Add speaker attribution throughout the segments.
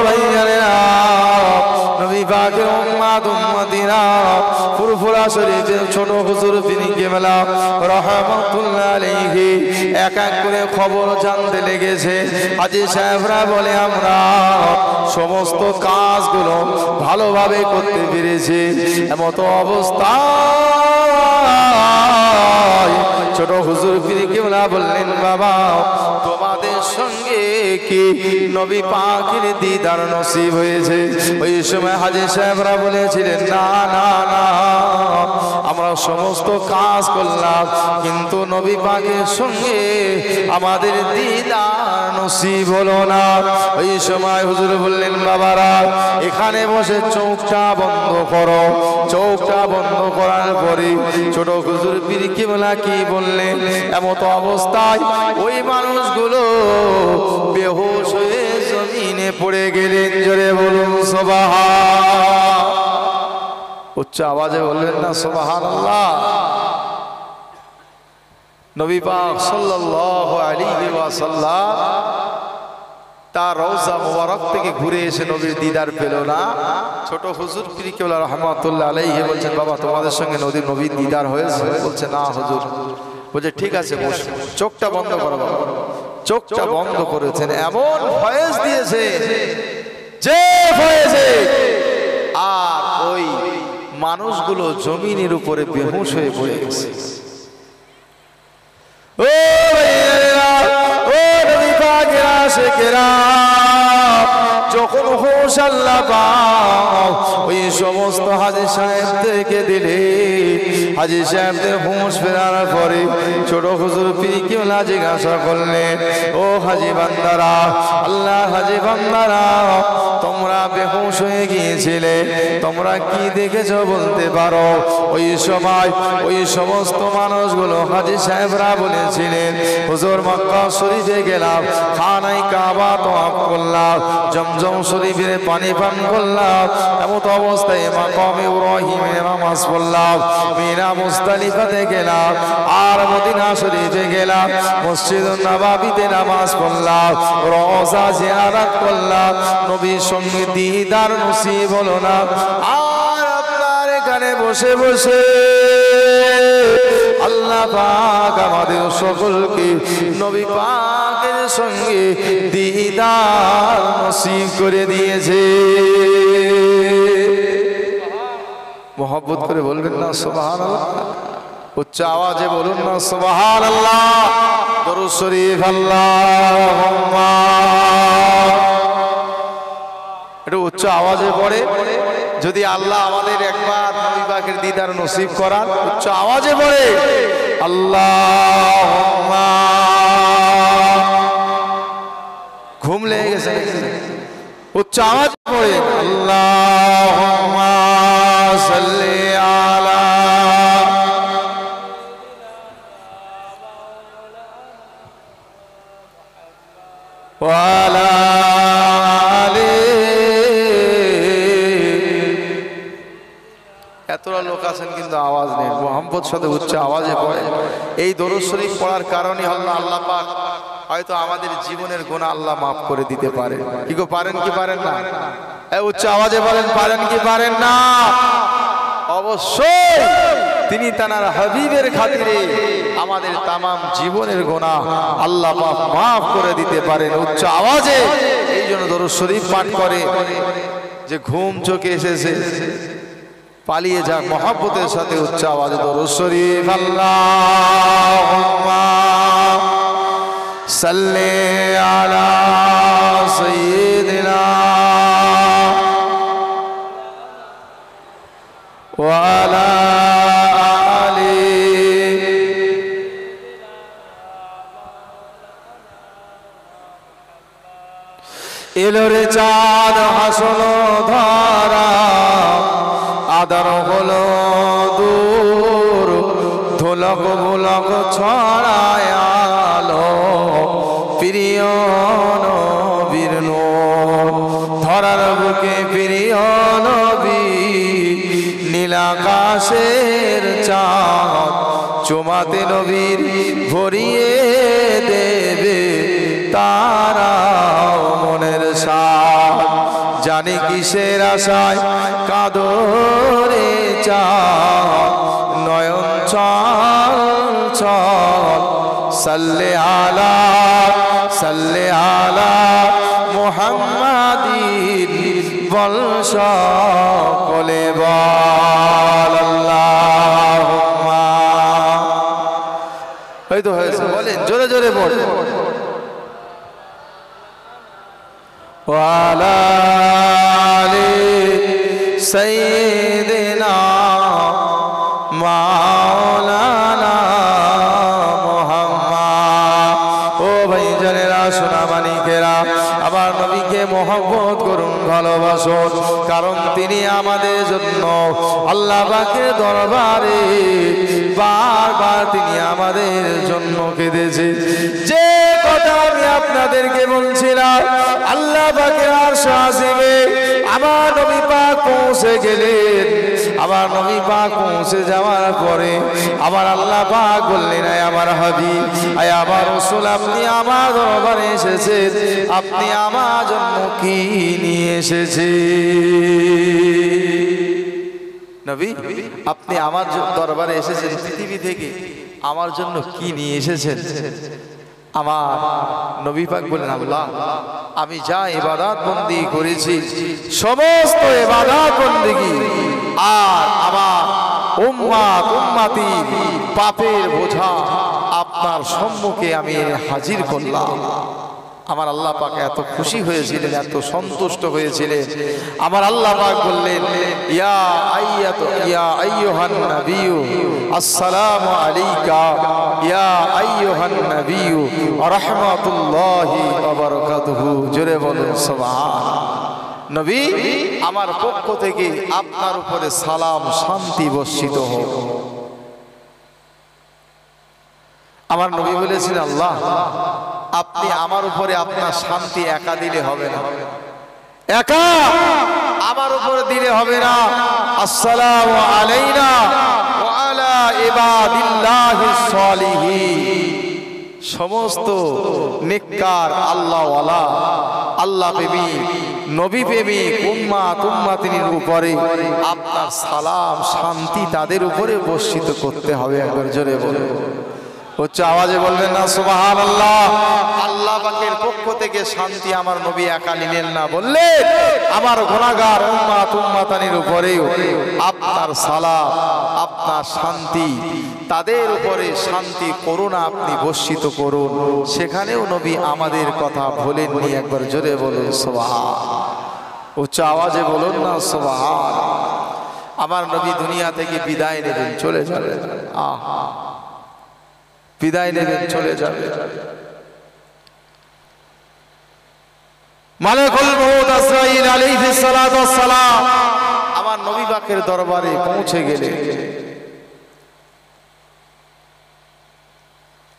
Speaker 1: ভাইয়ারা নবী পাকের উম্মত উম্মতিরা ফুরফুরা শরীফের ছোট হুজুর পীর কেবলা রাহমাতুল্লাহ আলাইহি এক এক করে খবর জানতে লেগেছে। হাজী সাহেবরা বলে আমরা সমস্ত কাজগুলো ভালোভাবে করতে পেরেছি। এমতো অবস্থা ছোট হুজুর পীর কেবলা বললেন বাবা তোমাদের সঙ্গে কি নবী পাকের দিদার নসিব হয়েছে? ওই সময় হাজী সাহেবরা বলেছিলেন না না না আমরা সমস্ত কাজ করলাম কিন্তু নবী পাকের সঙ্গে আমাদের দিদার নসিব হলো না। ওই সময় হুজুর বললেন বাবারা এখানে বসে চোখটা বন্ধ করো। চোখটা বন্ধ করার পরে ছোট হুজুর পীর কেবলা কি বললেন এমত অবস্থায় ওই মানুষগুলো বেহুশ হয়ে জমিনে পড়ে গেলেন। জোরে বলুন সুবহান। উচ্চ আওয়াজে বললেন না সুবহানাল্লাহ। নবী পাক সাল্লাল্লাহু আলাইহি ওয়াসাল্লাম তার রওজা মুবারক থেকে ঘুরে এসে নবীর দিদার পেল না। ছোট হুজুর পীর কেবলা রাহমাতুল্লাহ আলাইহি বলছেন বাবা তোমাদের সঙ্গে নবীর দিদার হয়েছে? বলছে না হুজুর। বলছে ঠিক আছে বসো। চোখটা বন্ধ করো বাবা। চোখটা বন্ধ করেছেন এমন ফয়েজ দিয়েছে যে ফয়েজে আর ওই মানুষগুলো জমিনের উপরে বেহুশ হয়ে পড়ে গেছে। ও ভাইয়েরা ও নবী পাকের আশিকেরা যখন হুঁশ আল্লাহ পাক ওই সমস্ত হাজী সাহেবদেরকে দিলে হাজী সাহেবদের হুঁশ ফেরার পরে ছোট হুজুর পীর কেবলা জিজ্ঞাসা করলেন ও হাজী বান্দারা আল্লাহ হাজী বান্দারা তোমরা বেহুশ হয়ে গিয়েছিলে তোমরা কি দেখেছো বলতে পারো? ওই সময় ওই সমস্ত মানুষগুলো হাজী সাহেবরা বলেছিলেন হুজুর মক্কা শরীফে গেলাম, খানায় কাবা তওয়াফ করলাম, জমজম শরীফের পানি পান করলাম, এমত অবস্থায় মাকাম ইব্রাহিমে নামাজ পড়লাম, মিনা মুজদালিফাতে গেলাম আর মদিনা শরীফে গেলাম, মসজিদুন নববীতে নামাজ পড়লাম, রওজা জিয়ারত করলাম, নবীর সঙ্গে দিদার নসিব হলো না। আর আপনার এখানে বসে বসে আল্লাহ পাক আমাদের সকলকে নবী পাকের সঙ্গে দিদার নসিব করে দিয়েছে। মোহব্বত করে বলবেন না সুবহানাল্লাহ। উচ্চ আওয়াজে বলুন না সুবহানাল্লাহ। দরুদ শরীফ আল্লাহুম্মা। একটু উচ্চ আওয়াজে পড়ে যদি আল্লাহ আমাদের একবার নবী পাকের দিদার নসিব করান উচ্চ আওয়াজে পড়ে আল্লাহুম্মা। ঘুম লেগে গেছে উচ্চ আওয়াজে পড়ে আল্লাহুম্মা সাল্লি আলা ওয়া আলা এতটা লোক আছেন কিন্তু আওয়াজ নেই। মোহাম্মদ সাথে উচ্চ আওয়াজে পড়ে এই দরুদ শরীফ পড়ার কারণে আল্লাহ পাক হয়তো আমাদের জীবনের গুনাহ আল্লাহ মাফ করে দিতে পারে। কি গো পারেন কি পারেন না? এই উচ্চ আওয়াজে বলেন পারেন কি পারেন না? অবশ্যই তিনি তার হাবিবের খাতিরে আমাদের তামাম জীবনের গুনাহ আল্লাহ পাক মাফ করে দিতে পারেন উচ্চ আওয়াজে। এই জন্য দরুদ শরীফ পাঠ করে যে ঘুম চোখে এসেছে পালিয়ে যাক মোহাব্বতের সাথে উচ্চ আওয়াজে দরুদ শরীফ আল্লাহুম্মা সাল্লি আলা সাইয়্যিদিনা ওয়া আলা আলি এলোরে চাঁদ হাসলো ধরা আদর হলো দূর ধুলক ভুলক ছড়ায় আলো প্রিয় নবীর নূর ধরার বুকে প্রিয় নবী নীল আকাশের চাঁদ চুমাতে নবীর ভরিয়ে দেবে তারা মনের সাথ জানি কিসের আশায় কাদরে চাঁদ নয়ন চল চল সাল্লে আলা মুহাম্মাদিন বল সকলে বল আল্লাহুম্মা। এই তো হয়েছে, বলেন জোরে জোরে বলেন। ওয়ালা আলি সাইয়্যিদিনা মাওলানা মুহাম্মদ। ও ভাই জানেরা, সোনা মানিকেরা, আবার নবীকে মহব্বত করুন, ভালোবাসুন, কারণ তিনি আমাদের জন্য আল্লাহ পাকের দরবারে বারবার তিনি আমাদের জন্য কেঁদেছে। যে কথা আমি আপনাদেরকে বলছিলাম, আল্লাহ পাকের আরশ আজিমে আমার নবী পাক পৌঁছে গেলেন। আবার নবী পাক পৌঁছে যাওয়ার পরে আবার আল্লাহ পাক বললেন, আয় আমার হাবিব, আয় আমার রাসূল, আপনি আমার দরবারে এসেছেন, আপনি আমার জন্য কি নিয়ে এসেছেন? নবী, আপনি আমার দরবারে এসেছেন, পৃথিবী থেকে আমার জন্য কি নিয়ে এসেছেন? আমার নবী পাক বলেন, আল্লাহ, আমি যা ইবাদত বন্দি করেছি সমস্ত ইবাদত বন্দেগী আর আমার উম্মত উম্মতি পাপের বোঝা আপনার সম্মুখে আমি হাজির করলাম। আমার আল্লাহ পাক এত খুশি হয়েছিলেন, এত সন্তুষ্ট হয়েছিলেন। আমার আল্লাহ পাক বললেন, ইয়া আইয়ুহান নাবিয়্যু আসসালামু আলাইকা ইয়া আইয়ুহান নাবিয়্যু ওয়া রাহমাতুল্লাহি ওয়া বারাকাতুহু। জোরে বলেন সুবহানাল্লাহ। নবী, আমার পক্ষ থেকে আপনার উপরে সালাম শান্তি বর্ষিত হোক। আমার নবী বলেছেন, আল্লাহ, আপনি আমার উপরে আপনার শান্তি একা দিলে হবে না, একা আমার উপরে দিলে হবে না। আসসালামু আলাইনা ওয়া আলা ইবাদিল্লাহিস সালিহিন, সমস্ত নেককার আল্লাহওয়ালা, আল্লাহ প্রেমিক, নবী প্রেমিক উম্মত উম্মতির উপরে আপনার সালাম শান্তি তাদের উপরে বর্ষিত করতে হবে। একবার জোরে বলুন, উচ্চ আওয়াজে বলবেন না সুবহানাল্লাহ। আল্লাহ পাকের পক্ষ থেকে শান্তি আমার নবী একা নিলেন না, বললেন আমার গুনাহগার উম্মত উম্মতানির উপরেও আপনার সালাম, আপনার শান্তি তাদের উপরে শান্তি করুণা আপনি বর্ষিত করুন। সেখানেও নবী আমাদের কথা ভোলেননি। একবার জোরে বলুন সুবহান। উচ্চ আওয়াজে বলুন না সুবহান। আমার নবী দুনিয়া থেকে বিদায় নেবেন, চলে যাবেন, বিদায় নেবেন, চলে যাবে। মালাকুল মউত আজরাইল আলাইহিস সালাতু ওয়াস সালাম আমার নবী পাকের দরবারে পৌঁছে গেলে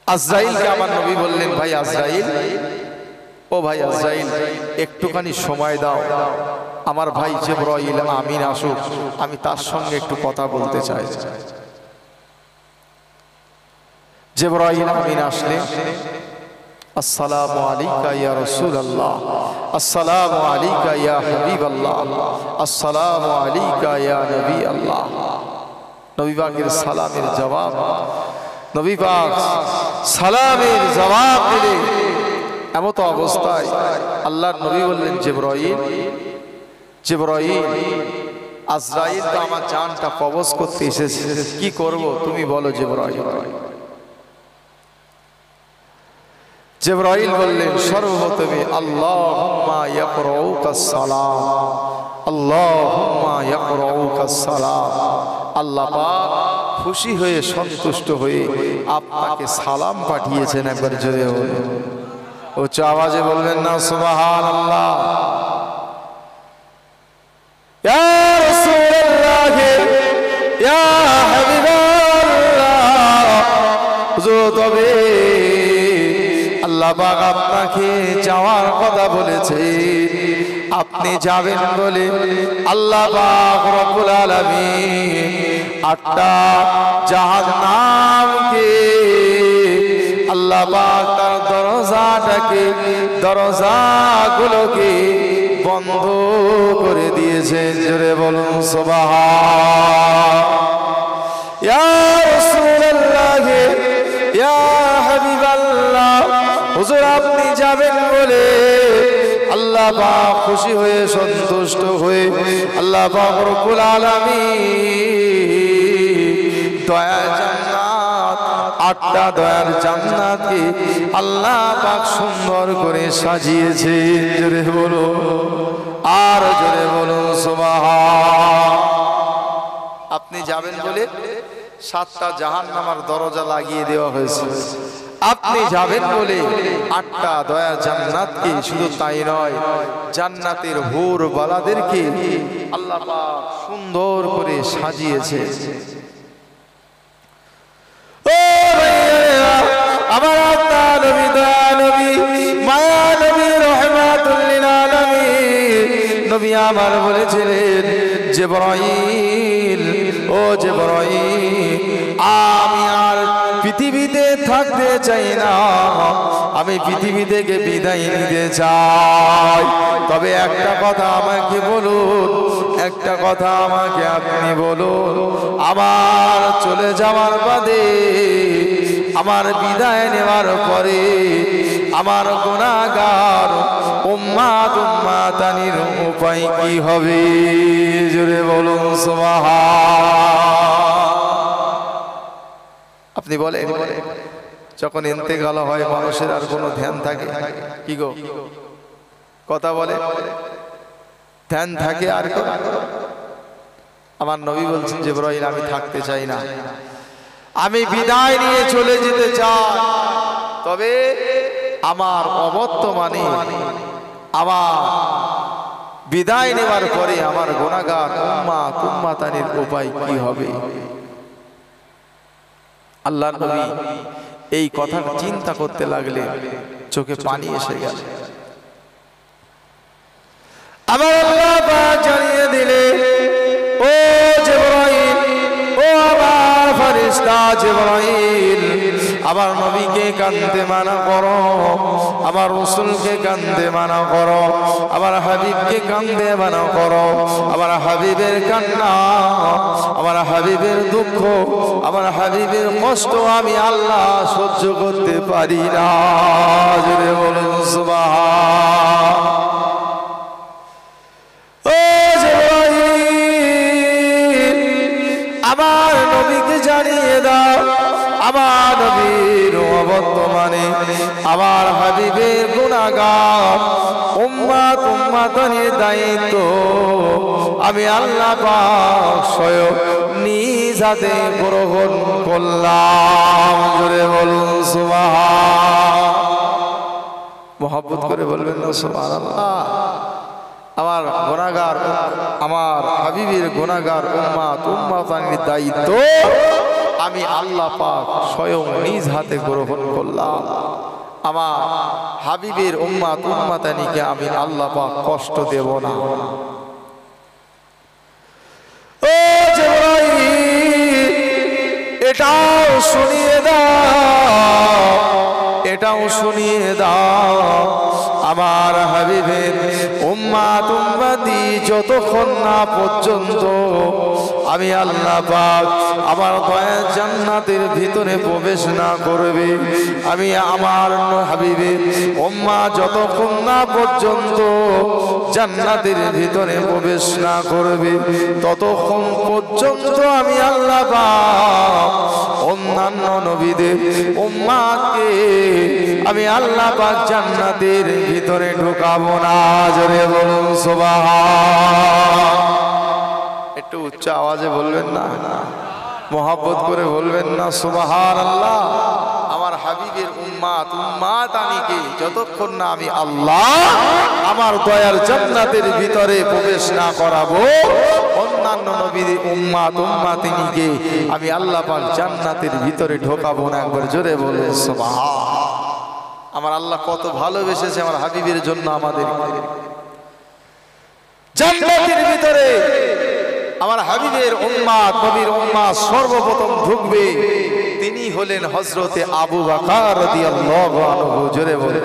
Speaker 1: আজরাইলকে আমার নবী বললেন, ভাই আজরাইল, ও ভাই আজরাইল, একটুখানি সময় দাও, আমার ভাই জিবরাইল আমিন আসুক, আমি তার সঙ্গে একটু কথা বলতে চাই। জিবরাইল আমিন আসলেন। আসসালামু আলাইকা ইয়া রাসূলুল্লাহ, আসসালামু আলাইকা ইয়া হাবিবাল্লাহ, আসসালামু আলাইকা ইয়া নবী আল্লাহ। নবী পাকের সালামের জবাব, নবী পাক সালামের জবাব দিলেন। এমত অবস্থায় আল্লাহর নবী বললেন, জিবরাইল, জিবরাইল, আজরাইল তো আমার জানটা কবজ করতে এসেছে, কি করব তুমি বলো জিবরাইল। জিবরাইল বললেন, সর্বপ্রথমে আল্লাহুম্মা ইয়াকরাউকাস সালাম, আল্লাহুম্মা ইয়াকরাউকাস সালাম। আল্লাহ পাক খুশি হয়ে সন্তুষ্ট হয়ে আপনাকে সালাম পাঠিয়েছেন। একবার জোরে বলুন, উচ্চ আওয়াজে বলবেন না সুবহানাল্লাহ। ইয়া রাসূলুল্লাহ, ইয়া হাবিবাল্লাহ, তবে আল্লাহ পাক আপনাকে যাওয়ার কথা বলেছে, আপনি যাবেন বলে আল্লাহ পাক রব্বুল আলামিন 8টা জাহান্নামকে আল্লাহ পাক তার দরজাগুলোকে বন্ধ করে দিয়েছেন। জোরে বলুন সুবহান। ইয়া রাসূলুল্লাহ, ইয়া হাবিবাল্লাহ, হুজুর আপনি যাবেন বলে আল্লাহ পাক খুশি হয়ে সন্তুষ্ট হয়ে আল্লাহ পাক রব্বুল আলামিন দয়ার জান্নাত, 8টা দয়ার জান্নাতকে আল্লাহ পাক সুন্দর করে সাজিয়েছে। জোরে বলুন, আর জোরে বলুন সুবহান। আপনি যাবেন বলে 7টা জাহান্নামের দরজা লাগিয়ে দেওয়া হয়েছে। আপনি যাবেন বলে 8টা দয়া জান্নাতকে, শুধু তাই নয় জান্নাতের হুর বালাদেরকে আল্লাহ পাক সুন্দর করে সাজিয়েছে। ও ভাইরা, আমার আল্লাহ নবী, দয়া নবী, মায়া নবী, রহমাতুল লিল আলামিন নবী আমার বলেছিলেন, জিবরাইল, ও জিবরাইল, আমি আর পৃথিবীতে থাকতে চাই না, আমি পৃথিবী থেকে বিদায় নিতে চাই। তবে একটা কথা আমাকে বলুন, একটা কথা আমাকে আপনি বলুন, আমার চলে যাওয়ার বাদে, আমার বিদায় নেওয়ার পরে আমার গুনাহগার উম্মাত উম্মাতানির উপায় কি হবে? জোরে বলুন সুবহান। আপনি বলেন, যখন ইন্তেকাল হয় মানুষের আর কোনো ধ্যান থাকে কি গো? কথা বলে, ধ্যান থাকে আর কোনো? আমার নবী বলছেন, জিবরাইল আমি থাকতে চাই না, আমি বিদায় নিয়ে চলে যেতে চাই। তবে আমার অবর্তমানে, আমার বিদায় নেওয়ার পরে আমার গুনাহগার উম্মাত উম্মাতানির উপায় কি হবে? আল্লাহ নবী এই কথা চিন্তা করতে লাগলেন, চোখে পানি এসে গেল। আবার আল্লাহ পাক জানিয়ে দিলে, ও জিবরাইল, ও আমার ফেরেশতা জিবরাইল, আমার নবীকে কাঁদতে মানা করো, আমার রাসূলকে কাঁদতে মানা করো, আমার হাবিবকে কাঁদতে মানা করো। আমার হাবিবের কান্না, আমার হাবিবের দুঃখ, আমার হাবিবের কষ্ট আমি আল্লাহ সহ্য করতে পারি না। জোরে বলুন সুবহান। ও জিবরাইল, আমার নবীকে জানিয়ে দাও, আমার নবীর অবর্তমানে আমার হাবিবের গুনাহগার উম্মাত উম্মাতানির দায়িত্ব আমি আল্লাহ পাক স্বয়ং নিজ হাতে গ্রহণ করলাম। জোরে বলুন সুবহান। মহব্বত করে বলবেন না সুবহানাল্লাহ। আমার গুনাহগার, আমার হাবিবের গুনাহগার উম্মাত উম্মাতানির দায়িত্ব আমি আল্লাহ পাক স্বয়ং নিজ হাতে গ্রহণ করলাম। আমার হাবিবের উম্মাত উম্মাতানিকে আমি আল্লাহ পাক কষ্ট দেব না। ও জিবরাইল, এটাও শুনিয়ে দাও, এটাও শুনিয়ে দাও, আমার হাবিবের উম্মাত উম্মতি যতক্ষণ না পর্যন্ত আমি আল্লাহ পাক আমার দয়া জান্নাতের ভিতরে প্রবেশ না করবে, আমি আমার হাবিবের উম্মাত যতক্ষণ না পর্যন্ত জান্নাতের ভিতরে প্রবেশ না করবে, ততক্ষণ পর্যন্ত আমি আল্লাহ পাক অন্যান্য নবীদের উম্মাতকে আমি আল্লাহ পাক জান্নাতের ভিতরে ঢোকাবো না। জোরে বলুন সুবহান। একটু উচ্চ আওয়াজে বলবেন না, মহব্বত করে বলবেন না সুবহানাল্লাহ। আমার হাবিবের উম্মাত উম্মাতানিকে যতক্ষণ না আমি আল্লাহ আমার দয়ার জান্নাতের ভিতরে প্রবেশ না করাবো, অন্যান্য নবীর উম্মাত উম্মাতিনিকে আমি আল্লাহ পাক জান্নাতের ভিতরে ঢোকাবো না। একবার জোরে বলে সুবহান। আমার আল্লাহ কত ভালোবেসেছে আমার হাবিবের জন্য আমাদের। জান্নাতের ভিতরে আমার হাবিবের উম্মাত, নবীর উম্মাত সর্বপ্রথম ঢুকবে, তিনি হলেন হযরতে আবু বকর রাদিয়াল্লাহু আনহু। জোরে বলে,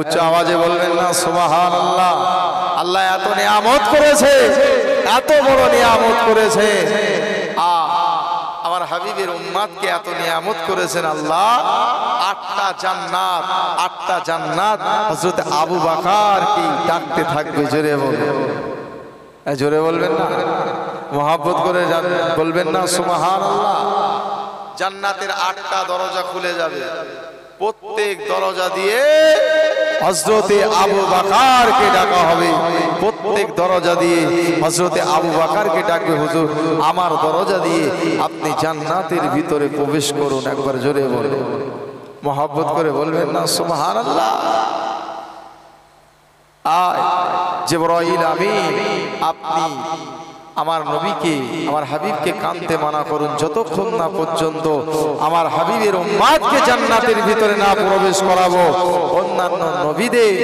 Speaker 1: উচ্চ আওয়াজে বলবেন না সুবহানাল্লাহ। আল্লাহ এত নিয়ামত করেছে, এত বড় নিয়ামত করেছে। আমার হাবিবের উম্মাদকে এত নিয়ামত করেছেন আল্লাহ। 8টা জান্নাত, 8টা জান্নাত হযরত আবু বকর কি ডাকতে থাকবে। জোরে বলবেন, জোরে বলবেন না, মহব্বত করে বলবেন না সুবহানাল্লাহ। জান্নাতের 8টা দরজা খুলে যাবে, প্রত্যেক দরজা দিয়ে হযরতে আবু বকরকে ডাকা হবে। প্রত্যেক দরজা দিয়ে হযরতে আবু বকরকে ডাকবে, হুজুর আমার দরজা দিয়ে আপনি জান্নাতের ভিতরে প্রবেশ করুন। একবার জোরে বলুন, মহব্বত করে বলবেন না সুবহানাল্লাহ। আয় জিবরাইল আমিন, আপনি আমার নবীকে, আমার হাবিবকে কানতে মানা করুন যতক্ষণ না পর্যন্ত আমার হাবিবের উম্মাদকে জান্নাতের ভিতরে না প্রবেশ করাবো। অন্যান্য নবীদের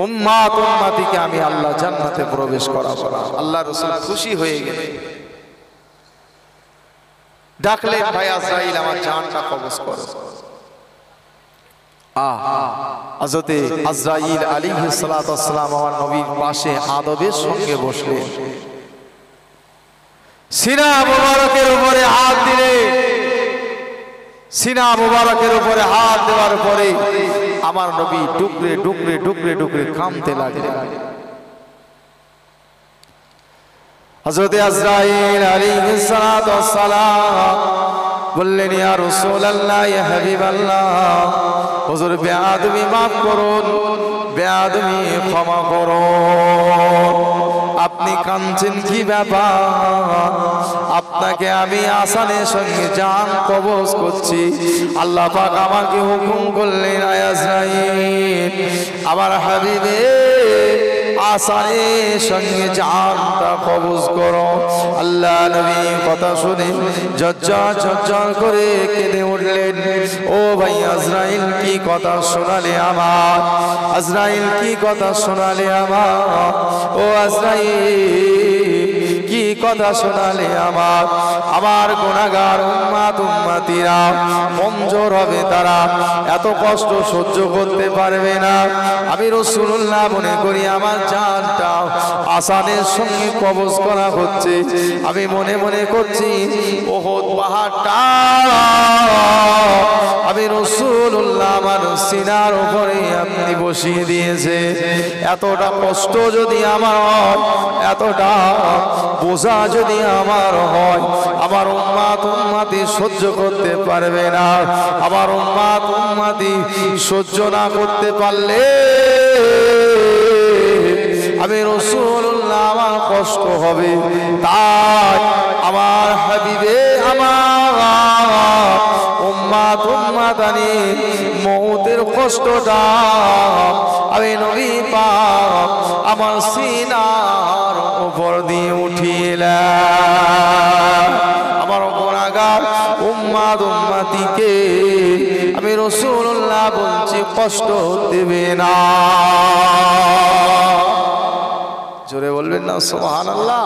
Speaker 1: উম্মাত উম্মাতিকে আমি আল্লাহ জান্নাতে প্রবেশ করাবো না। আল্লাহ রাসূল খুশি হয়ে গেলেন, ডাকলেন, ভাই আজরাইল আমার জানটা কবজ করো। হযরতে আজরাইল আলাইহিস সালাতু ওয়াস সালাম আমার নবীর পাশে আদবের সঙ্গে বসলেন। সিনা মুবারকের উপরে হাত দিলে, সিনা মুবারকের উপরে হাত দেওয়ার পরে আমার নবী ডুকরে ডুকরে ডুকরে ডুকরে কাঁদতে লাগলেন। হযরত আজরাইল আলাইহিস সালাতু ওয়াস সালাম বললেন, ইয়া রাসূলুল্লাহ, ইয়া হাবিবাল্লাহ, হুজুর বেয়াদবি মাফ করুন, বেয়াদবি ক্ষমা করুন। আপনি কাঁদছেন কি ব্যাপার? আপনাকে আমি আসানের সঙ্গে জান কবজ করছি। আল্লাহ পাক আমাকে হুকুম করলেন, আজরাইল আমার হাবিবে আসানের সঙ্গে জানটা কবজ করো। আল্লাহ নবী কথা শুনে ঝরঝর ঝরঝর করে কেঁদে উঠলেন। ও ভাই আজরাইল কি কথা শোনালে আমার, আজরাইল কি কথা শোনালে আমার, ও আজরাইল কি কথা শোনালে আমার। আমার গুনাহগার উম্মাত উম্মাতিরা কমজোর হবে, তারা এত কষ্ট সহ্য করতে পারবে না। আমি রাসূলুল্লাহ মনে করি আমার জানটা আসানের সঙ্গে কবজ করা হচ্ছে। আমি মনে মনে করছি উহুদ পাহাড়টা আমি রাসূলুল্লাহ আমার সিনার উপরে আপনি বসিয়ে দিয়েছে। এতটা কষ্ট যদি আমার হয়, এতটা বোঝা যদি আমার হয়, আমার উম্মাত উম্মাতি সহ্য করতে পারবে না। আমার উম্মাত উম্মাতি সহ্য না করতে পারলে আমি রাসূলুল্লাহ আমার কষ্ট হবে। তাই আমার হাবিবে আমার উম্মাত উম্মাতানি মউতের কষ্টটা আমি নবী পাক আমার সিনার উপর দিয়ে উঠিলাম। আমার গুনাহগার উম্মাত উম্মাতিকে আমি রাসূলুল্লাহ বলছি কষ্ট দেবে না। জোরে বলবেন না সুবহানাল্লাহ।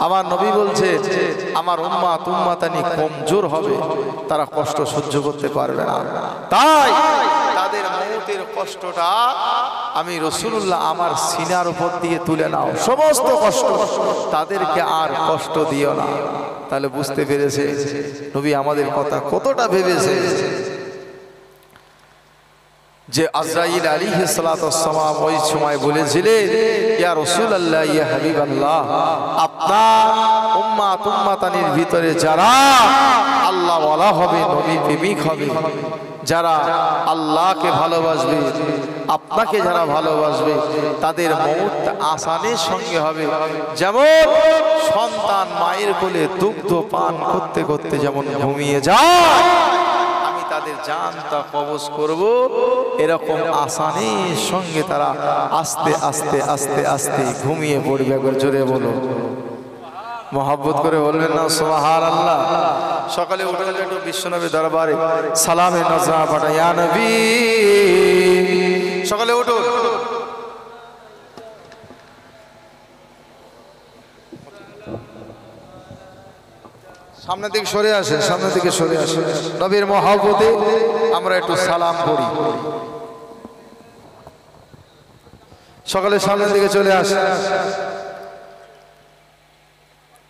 Speaker 1: আমার নবী বলছে আমার উম্মাত উম্মাতানি কমজোর হবে, তারা কষ্ট সহ্য করতে পারবে না। তাই তাদের মউতের কষ্টটা আমি রাসূলুল্লাহ আমার সিনার উপর দিয়ে তুলে নাও। সমস্ত কষ্ট তাদেরকে আর কষ্ট দিও না। তাহলে বুঝতে পেরেছে নবী আমাদের কথা কতটা ভেবেছে যে আজরাইল আলাইহিস সালাতু ওয়াস সালাম ওই সময় বলেছিলেন, ইয়া রাসূলুল্লাহ, ইয়া হাবিবাল্লাহ, আপনার উম্মাত উম্মাতানির ভিতরে যারা আল্লাহ ওয়ালা হবে, নবী প্রেমিক হবে, যারা আল্লাহকে ভালোবাসবে, আপনাকে যারা ভালোবাসবে, তাদের মউত আসানের সঙ্গে হবে। যেমন সন্তান মায়ের কোলে দুগ্ধ পান করতে করতে যেমন ঘুমিয়ে যায়, আমি তাদের জানটা কবজ করব, এরকম আসানের সঙ্গে তারা আস্তে আস্তে আস্তে আস্তে ঘুমিয়ে পড়বে। একবার জোরে বলো, মহব্বত করে বলবেন না সুবহানাল্লাহ। সকালে উঠে একটু বিশ্বনবী দরবারে সালামে নজরা পাঠাই, ইয়া নবী, সকালে উঠুন। সামনে দিকে সরে আসে, সামনে দিকে সরে আসে। নবীর মহব্বতে আমরা একটু সালাম করি। সকালে সামনের দিকে চলে আসে,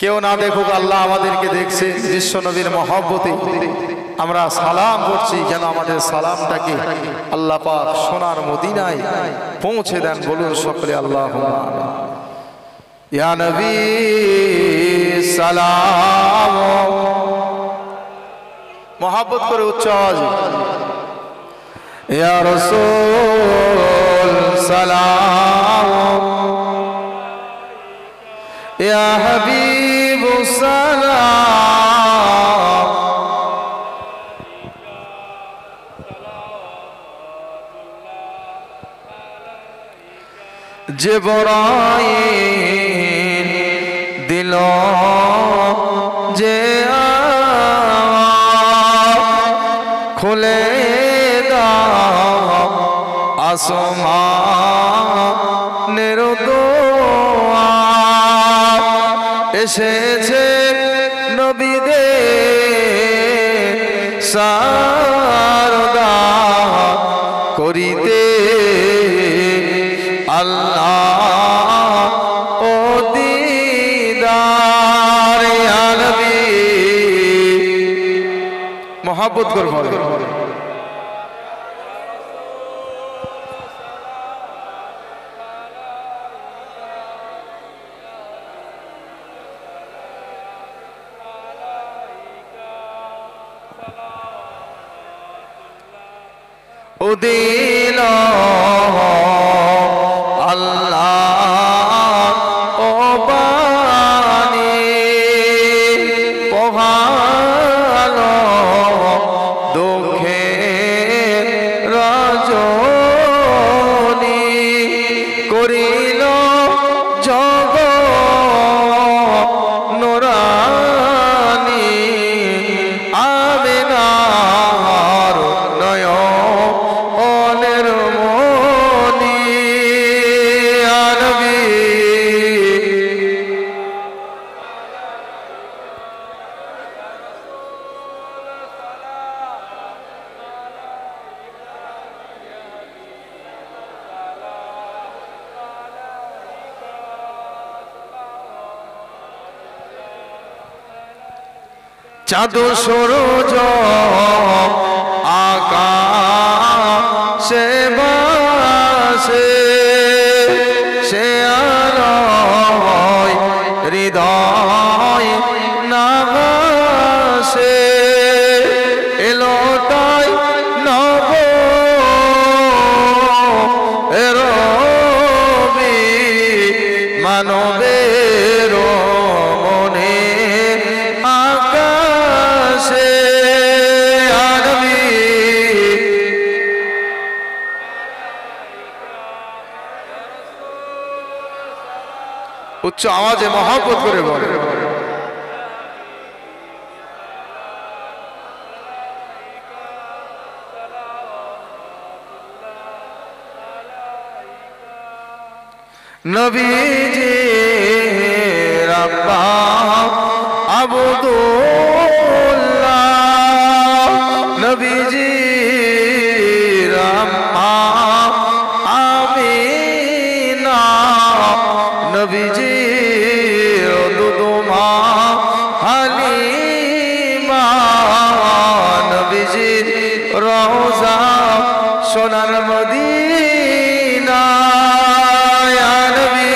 Speaker 1: কেউ না দেখুক, আল্লাহ আমাদেরকে দেখছে। বিশ্ব নবীর মহব্বতে আমরা সালাম করছি, যেন আমাদের সালামটাকে আল্লাহ পাক সোনার মদিনায় পৌঁছে দেন। বলুন সকলে আল্লাহুম্মা আমিন। ইয়া নবী সালাম, মহব্বত করে উচ্চ আওয়াজে। ইয়া রাসূল সালাম, ইয়া হাবিব সালাম, জিবরাইল দিল যে খুলে দাও আসমানের দুয়ার, এসেছে নবীদের সারদার করিতে আল্লাহ ও দিদার। ইয়া নবী, মহব্বত করব। ও দিল আল্লাহ ও বাণী পোহালো দুঃখে রজনী, করিল জগ নুরানী আমিনার নয়নের মনি। ইয়া নবী, চাঁদ সূরজ আকাশে বাসে, সে আলোয় হৃদয় নাগাসে, এলো তাই নব রবি মানবের মনে আকাশে। ইয়া নবী, উচ্চ আওয়াজে মহব্বত করে বলে। নবীজি রাব্বা আবদুল্লাহ, নবীজি রাম্মা আমিনা, নবীজি দুদুমা হালিমা, নবীজি রওজা সোনার মদিনা। ইয়া নবী,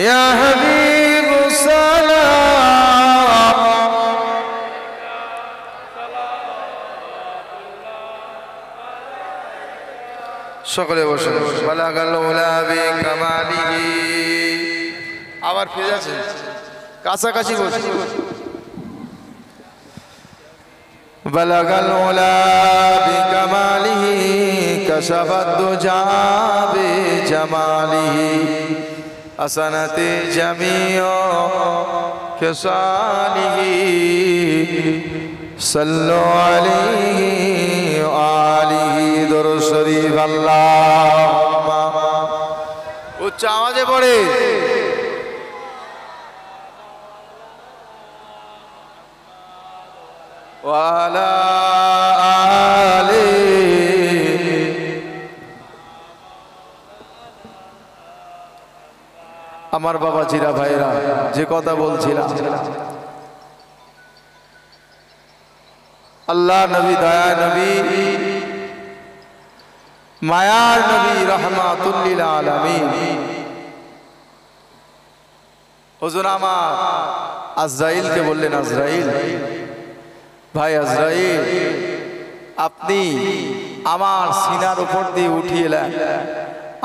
Speaker 1: ইয়া হাবিব সালাম, সকলে বসে। বালাগাল উলা বিকামালিহি, আবার ফিরে আছে কাছাকাছি বসে। বালাগাল উলা বিকামালিহি কাশাফাদ দুজা বিজামালিহি, হাসানাতি জামিউ খিসালিহি, সাল্লু আলাইহি ওয়া আলিহি দুরূদ শরীফ। আল্লাহুম্মা, উচ্চ আওয়াজে পড়ে। ওয়ালা আলি। আমার বাবা জিরা ভাইরা যে কথা বলছিলাম, আল্লাহ নবী, দয়া নবী, মায়ার নবী, রাহমাতুল লিল আলামিন। হুজুর আমার আজরাইলকে বললেন, আজরাইল ভাই, আজরাইল আপনি আমার সিনার উপর দিয়ে উঠিয়েলেন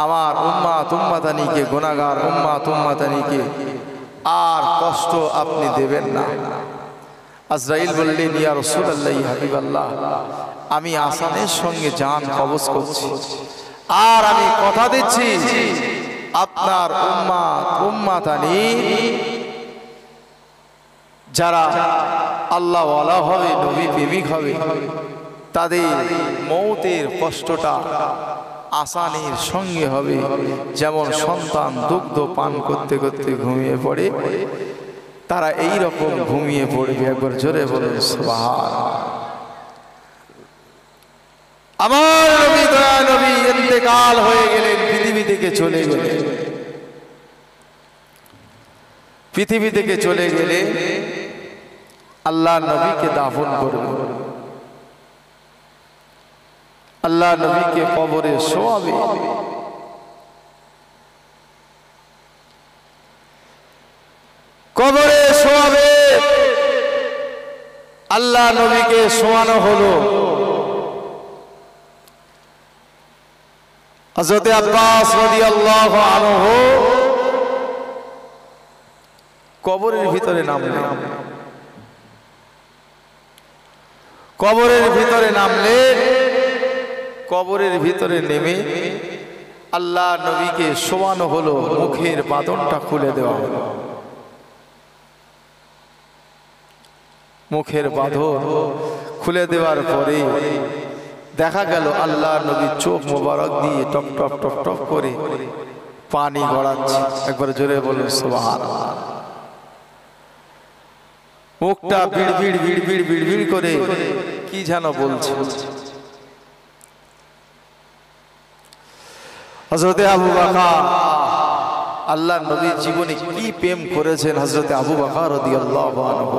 Speaker 1: আমার উম্মাত উম্মাতানিকে, গুনাহগার উম্মাত উম্মাতানিকে আর কষ্ট আপনি দেবেন না। আজরাইল বললেন, ইয়া রাসূলুল্লাহ, ইয়া হাবিবাল্লাহ, আমি আসানের সঙ্গে জান কবজ করছি আর আমি কথা দিচ্ছি আপনার উম্মাত উম্মাতানি যারা আল্লাহ ওয়ালা হবে, নবী প্রেমিক হবে, তাদের মৌতের কষ্টটা আসানের সঙ্গে হবে। যেমন সন্তান দুগ্ধ পান করতে করতে ঘুমিয়ে পড়ে, তারা এই রকম ঘুমিয়ে পড়বে। একবার জোরে বলুন সুবহানাল্লাহ। আমার নবী, দয়া নবী ইন্তেকাল হয়ে গেলেন, পৃথিবী থেকে চলে গেলেন। পৃথিবী থেকে চলে গেলে আল্লাহ নবীকে দাফন করবে, আল্লাহ নবীকে কবরে শোয়াবে। কবরে শোয়াবে, আল্লাহ নবীকে শোয়ানো হলো। হযরত আব্বাস রাদিয়াল্লাহু আনহু কবরের ভিতরে নামলেন। কবরের ভিতরে নামলেন, কবরের ভিতরে নেমে আল্লাহ নবীকে শোয়ানো হলো, মুখের বাঁধনটা খুলে দেওয়া হলো। মুখের বাঁধন খুলে দেওয়ার পরে দেখা গেল আল্লাহ নবীর চোখ মোবারক দিয়ে টপ টপ টপ টপ করে পানি গড়াচ্ছে। একবার জোরে বলুন সুবহানাল্লাহ। মুখটা বিড়বিড় বিড়বিড় বিড়বিড় করে কি যেন বলছে। হযরতে আবু বকর, আল্লাহ নবীর জীবনে কি প্রেম করেছেন হযরতে আবু বকর রাদিয়াল্লাহু আনহু।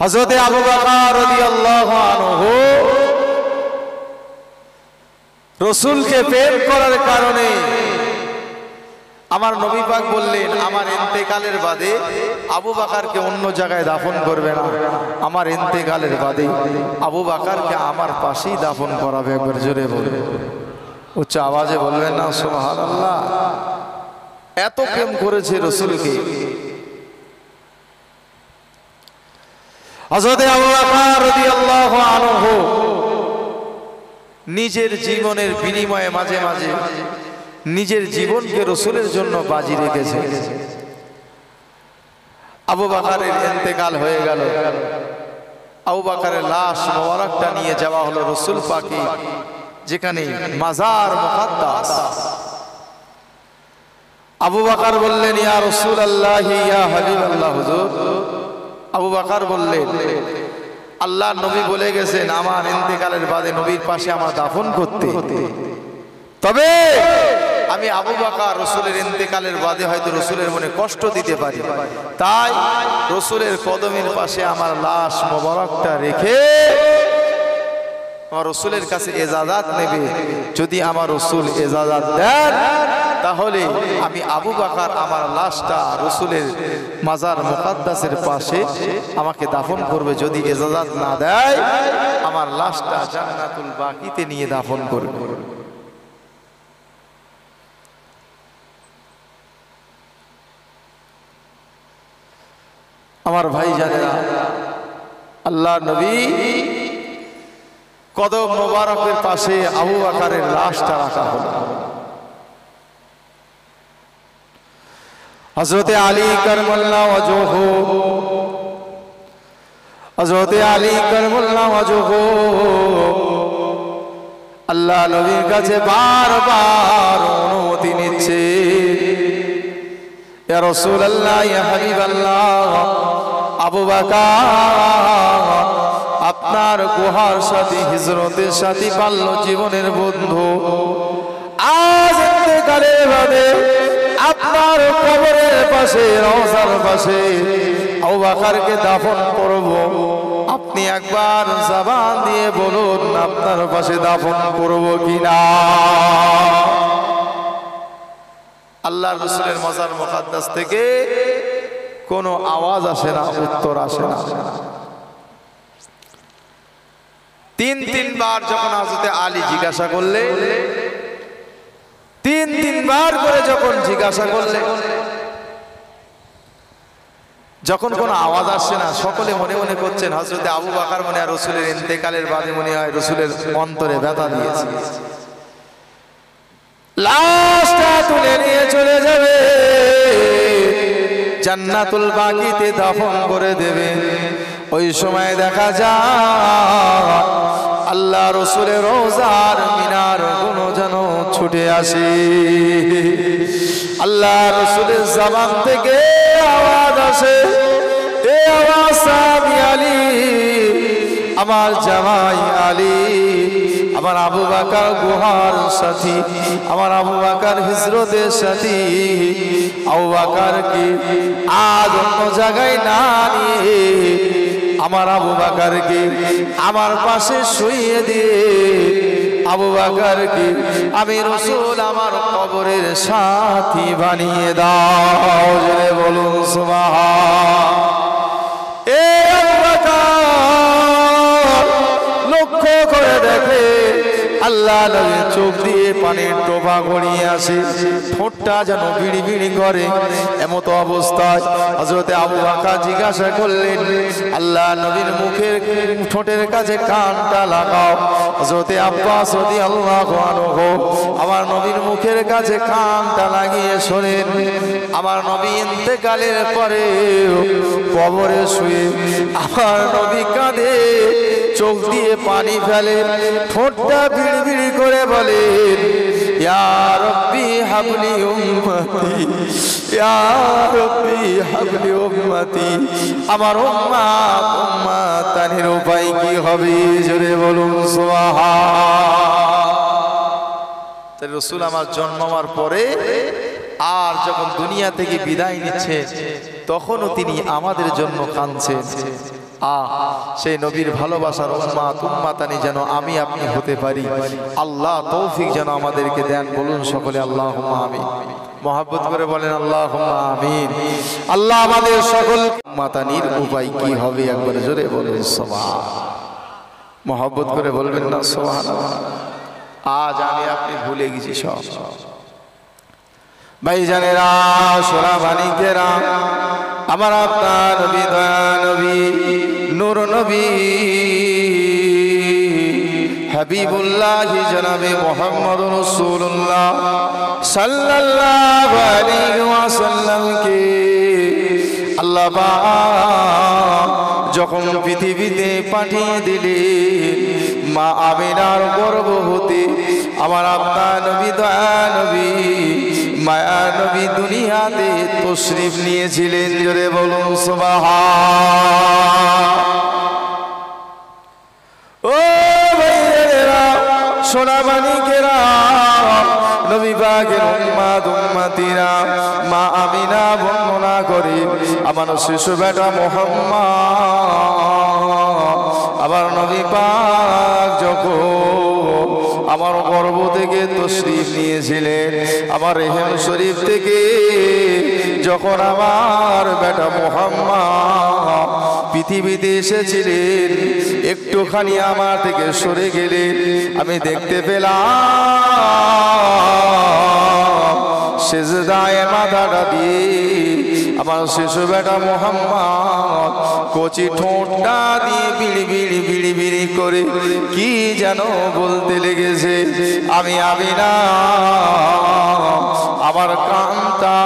Speaker 1: হযরতে আবু বকর রাদিয়াল্লাহু আনহু রাসূলকে প্রেম করার কারণে আমার নবী পাক বললেন, আমার ইন্তেকালের বাদে আবু বকরকে অন্য জায়গায় দাফন করবে না, আমার ইন্তেকালের বাদে আবু বকরকে আমার পাশেই দাফন করাবে। একবার জোরে বলবে, উচ্চ আওয়াজে বলবেন না সুবহানাল্লাহ। এত প্রেম করেছে রাসূলকে। হযরতে আবু বকর রাদিয়াল্লাহু আনহু নিজের জীবনের বিনিময়ে মাঝে মাঝে নিজের জীবনকে রাসূলের জন্য বাজি রেখেছে। আবু বকরের ইন্তেকাল হয়ে গেল, আবু বকরের লাশ মোবারকটা নিয়ে যাওয়া হলো রাসূল পাকে, যেখানে মাজার মুকদ্দাস। আবু বকর বললেন, ইয়া রাসূলুল্লাহ, ইয়া হাবিবাল্লাহ। হুজুর, আবু বকর বললেন, আল্লাহ নবী বলে গেছেন আমার ইন্তেকালের বাদে নবীর পাশে আমার দাফন করতে, তবে আমি আবু বকর রাসূলের ইন্তেকালের বাদে হয়তো রাসূলের মনে কষ্ট দিতে পারি, তাই রাসূলের কদমের পাশে আমার লাশ মোবারকটা রেখে আমার রাসূলের কাছে ইজাজত নেবে। যদি আমার রাসূল ইজাজত দেন তাহলে আমি আবু বকর আমার লাশটা রাসূলের মাজার মুকদ্দাসের পাশে আমাকে দাফন করবে। যদি ইজাজত না দেয় আমার লাশটা জান্নাতুল বাকিতে নিয়ে দাফন করবে। আমার ভাই জানেরা, আল্লাহ নবী কদম মোবারকের পাশে আবু বকরের লাশটা রাখা হলো। হযরতে আলী কারমাল্লাহু ওয়াজহু, হযরতে আলী কারমাল্লাহু ওয়াজহু আল্লাহ নবীর কাছে বারবার অনুমতি নিচ্ছে, ইয়া রাসূলুল্লাহ, ইয়া হাবিবাল্লাহ, আবু বকর আপনার গুহার সাথী, হিজরতের সাথী, বাল্য জীবনের বন্ধু, আজ ইন্তেকালের বাদে আপনার কবরের পাশে, রওজার পাশে আবু বকরকে দাফন করব। আপনি একবার জবান দিয়ে বলুন আপনার পাশে দাফন করব কিনা। আল্লাহর রাসূলের মাজার মুকাদ্দাস থেকে কোনো আওয়াজ আসে না, উত্তর আসে না। তিনবার যখন হযরত আলী জিজ্ঞাসা করলে, তিনবার করে যখন জিজ্ঞাসা করলে, যখন কোনো আওয়াজ আসছে না, সকলে মনে মনে করছেন হযরত আবু বকর মনে হয় রাসূলের ইন্তেকালের বাদে মনে হয় রাসূলের অন্তরে ব্যথা দিয়েছে, লাশটা তুলে নিয়ে চলে যাবে, জান্নাতুল বাকিতে দাফন করে দেবে। ওই সময় দেখা যায় আল্লাহ রাসূলের রওজার মিনার গুলো যেন ছুটে আসে। আল্লাহ রাসূলের জবান থেকে আওয়াজ আসে, এ আওয়াজ আমি আলী, আমার জামাই আলী, আমার আবু বকর গুহার সাথী, আমার আবু বকর হিজরতের সাথী। আবু বকর কি আজ অন্য জায়গায় না নিয়ে আমার আবু বকরকে আমার পাশে শুইয়ে দিয়ে আবু বকরকে আমি রাসূল আমার কবরের সাথী বানিয়ে দাও। জোরে বলুন সুবহান। এ আবু বকর লক্ষ্য করে দেখে আল্লাহ নবীর চোখ দিয়ে পানির টোপা গড়িয়ে আসে, ঠোঁটটা যেন বিড়ি বিড়ি করে। এমত অবস্থায় হযরত আবু বকর জিজ্ঞাসা করলেন, আল্লাহ নবীর মুখের ঠোঁটের কাছে কানটা লাগাও। হযরত আব্বাস রাদিয়াল্লাহু আনহু আমার নবীর মুখের কাছে কানটা লাগিয়ে শোনেন, আমার নবী ইন্তেকালের পরে কবরে শুয়ে আমার নবী কাঁদে, চোখ দিয়ে পানি ফেলে, ঠোঁটটা বিড়ি বিড়ি করে বলেন, ইয়া রাব্বি হাবলি উম্মতি, ইয়া রাব্বি হাবলি উম্মতি। আমার উম্মত উম্মতানির উপায় কি হবে? জোরে বলুন সুবহান। তাই রাসূল আমার জন্মার পরে আর যখন দুনিয়া থেকে বিদায় নিচ্ছে তখনও তিনি আমাদের জন্য কাঁদছেন। সেই নবীর ভালোবাসার উম্মত উম্মতানি যেন আমি আপনি হতে পারি, আল্লাহ তৌফিক যেন আমাদেরকে দেন। বলুন সকলে আল্লাহুম্মা আমিন। মহব্বত করে বলেন আল্লাহুম্মা আমিন। আল্লাহ আমাদের সকল উম্মতানির উপায় কি হবে একবার জোরে বলুন সুবহান। মহব্বত করে বলবেন না সুবহানাল্লাহ। আজ আমি আপনি ভুলে গেছি সব। ভাইজানেরা, সোনা মানিকেরা, আমার আপনার নবী, দয়া নবী, নূর নবী, হাবিবুল্লাহ জনাবে মুহাম্মদুর রাসূলুল্লাহ সাল্লাল্লাহু আলাইহি ওয়াসাল্লামকে আল্লাহ পাক যখন পৃথিবীতে পাঠিয়ে দিলেন, মা আমিনার গর্ভ হতে আমার আপনার নবী, দয়া নবী, মায়া নবী দুনিয়াতে তশরিফ নিয়েছিলেন। জোরে বলুন সুবহান। ও ভাইয়েরা, সোনা মানিকেরা, নবী পাকের উম্মত উম্মতিরা, মা আমিনা বর্ণনা করে আমার শিশু বেটা মুহাম্মদ, আমার নবী পাক যখন আমার গর্ভ থেকে তশরিফ নিয়েছিলেন, আমার রেহেম শরীফ থেকে যখন আমার বেটা মুহাম্মদ পৃথিবীতে এসেছিলেন, একটুখানি আমার থেকে সরে গেলেন, আমি দেখতে পেলাম সেজদায় মাথাটা দিয়ে আমার শিশু বেটা মুহাম্মদ কচি ঠোঁটটা দিয়ে বিড়ি বিড়ি বিড়ি বিড়ি করে কি যেন বলতে লেগেছে। আমি আমিনা আমার কানটা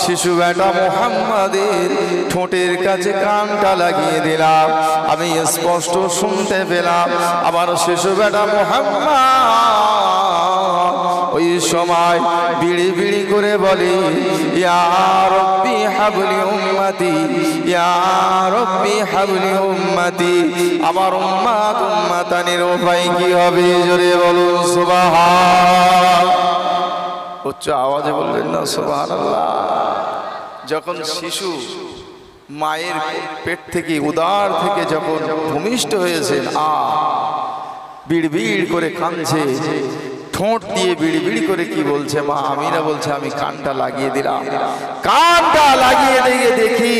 Speaker 1: শিশু বেটা মুহাম্মাদের ঠোঁটের কাছে কানটা লাগিয়ে দিলাম, আমি স্পষ্ট শুনতে পেলাম আমার শিশু বেটা মুহাম্মদ ওই সময় বিড়ি বিড়ি করে বলে ইয়া রব্বি হাবলি উম্মতি, ইয়া রব্বি হাবলি উম্মতি। আমার উম্মত উম্মতানির উপায় কি হবে? জোরে বলুন সুবহান। উচ্চ আওয়াজে বললেন না সুবহানাল্লাহ। যখন শিশু মায়ের পেট থেকে উদার থেকে যখন ভূমিষ্ঠ হয়েছেন, বিড়বিড় করে কাঁদছে, ঠোঁট দিয়ে বিড়বিড় করে কি বলছে? মা আমিনা বলছে আমি কানটা লাগিয়ে দিলাম। কানটা লাগিয়ে দিয়ে দেখি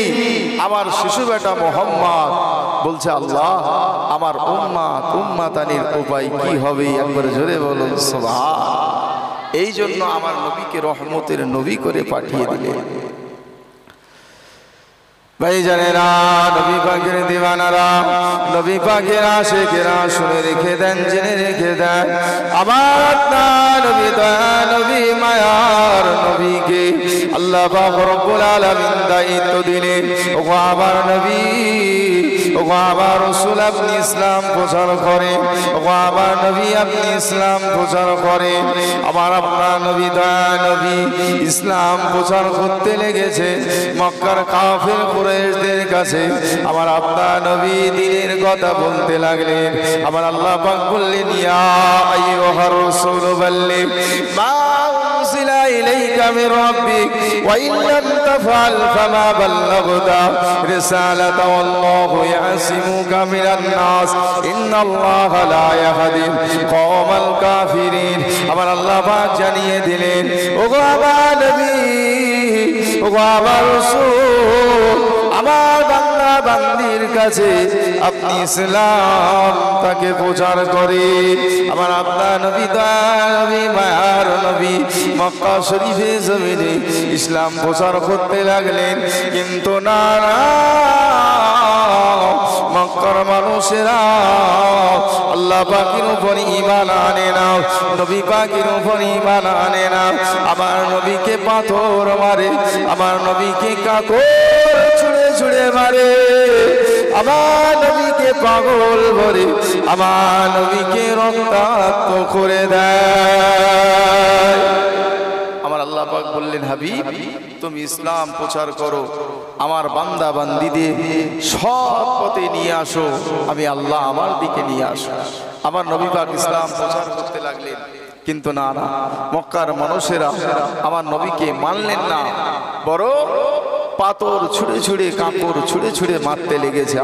Speaker 1: আমার শিশু বেটা মোহাম্মদ বলছে আল্লাহ আমার উম্মত উম্মতানির উপায় কি হবে? একবার জোরে বলুন সুবহান। এই জন্য আমার নবীকে রহমতের নবী করে পাঠিয়ে দিলেন। ভাই জানেরা, নবী পাকের দিওয়ানারা, নবী পাকের আশিকেরা শুনে রেখে দেন, জেনে রেখে দেন, আমার নবী দয়া নবী মায়ার নবীকে আল্লাহ পাক রব্বুল আলামিন দায়িত্ব দিলেন, ওগো আমার নবী, ওগো আমার রাসূল আপনি ইসলাম প্রচার করেন, ওগো আমার নবী আপনি ইসলাম প্রচার করেন। আমার আপনার নবী দয়া নবী ইসলাম প্রচার করতে লেগেছে মক্কার কাফের কুরাইশদের কাছে। আমার আপনার নবী দ্বীনের কথা বলতে লাগলেন। আমার আল্লাহ পাক বললেন ইয়া আইয়ুহার রাসূল বাল্লিগ মা উনজিলা ইলাইকা মির রাব্বিক ওয়া ইন লাম তাফআল ফামা বাল্লাগতা রিসালাতা ওয়াল্লাহু ইয়াসিমুকা মিনান নাস ইন্নাল্লাহা লা ইয়াহদিল কওমাল কাফিরিন। আমার আল্লাহ পাক জানিয়ে দিলেন, ওগো আমার নবী, ওগো আমার রাসূল, আমার বান্দা বান্দির কাছে আপনি ইসলাম তাকে প্রচার করে। আমার আপনার নবী দয়া নবী মায়ার নবী মক্কা শরীফে জমিনে ইসলাম প্রচার করতে লাগলেন। কিন্তু না না, মক্কার মানুষেরা আল্লাহ পাকের উপর ঈমান আনে না, নবী পাকের উপর ঈমান আনে না। আমার নবীকে পাথর মারে, আমার নবীকে কাকর ছুঁড়ে ছুঁড়ে মারে, আমার নবীকে পাগল করে, আমার নবীকে রক্তাক্ত করে দেয়। আমার আল্লাহ পাক বললেন হাবিব তুমি ইসলাম প্রচার করো, আমার বান্দা বান্দীদের সৎ পথে নিয়ে আসো, আমি আল্লাহ আমার দিকে নিয়ে আসো। আমার নবী পাক ইসলাম প্রচার করতে লাগলেন। কিন্তু না না, মক্কার মানুষেরা আমার নবীকে মানলেন না, বরং পাথর ছুঁড়ে ছুঁড়ে কাপড় ছুঁড়ে ছুঁড়ে মারতে লেগেছে।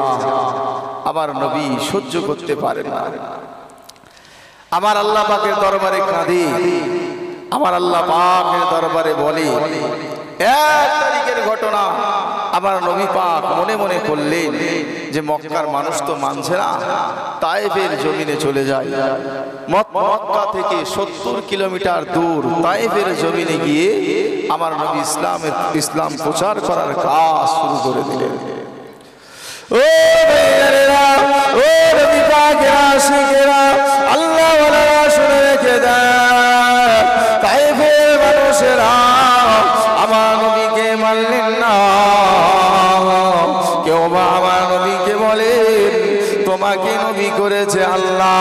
Speaker 1: আমার নবী সহ্য করতে পারেন না। আমার আল্লাহ পাকের দরবারে কাঁদে, আমার আল্লাহ পাকের দরবারে বলে। 1 তারিখের ঘটনা, আমার নবী পাক মনে মনে করলেন যে মক্কার মানুষ তো মানছে না, তায়েফের জমিনে চলে যায়। মক্কা থেকে 70 কিলোমিটার দূর তায়েফের জমিনে গিয়ে আমার নবী ইসলাম প্রচার করার কাজ শুরু করে দিলেন। ও ভাইয়েরা, ও নবী পাকের আশিকেরা, আল্লাহ ওয়ালারা শুনে রেখে দেন, তায়েফের মানুষেরা আমার নবীকে মানলেন না। কেউ বা আমার নবীকে বলেন তোমাকে নবী করেছে আল্লাহ,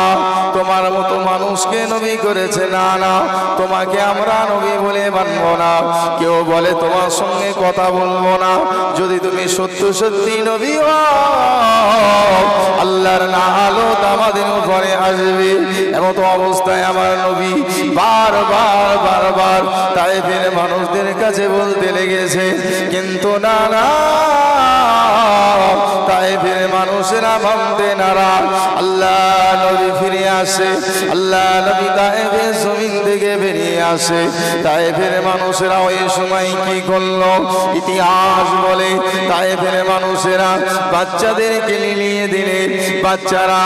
Speaker 1: তোমার মতো মানুষকে নবী করেছে না না, তোমাকে আমরা নবী বলে মানব না। কেউ বলে তোমার সঙ্গে কথা বলবো না, যদি তুমি সত্য সত্যি নবী হও আল্লাহর লানত আমাদের উপরে আসবে। এমত অবস্থায় আমার নবী বারবার বারবার তায়েফের মানুষদের কাছে বলতে লেগেছে। কিন্তু না না, তায়েফের মানুষেরা মানতে নারাজ। আল্লাহ নবী ফিরে আসে, আল্লাহ নবী তায়েফের জমিন থেকে বেরিয়ে আসে। তায়েফের মানুষেরা ওই সময় কি করলো ইতিহাস বলে, তায়েফের মানুষেরা বাচ্চাদেরকে নিয়ে দিলে, বাচ্চারা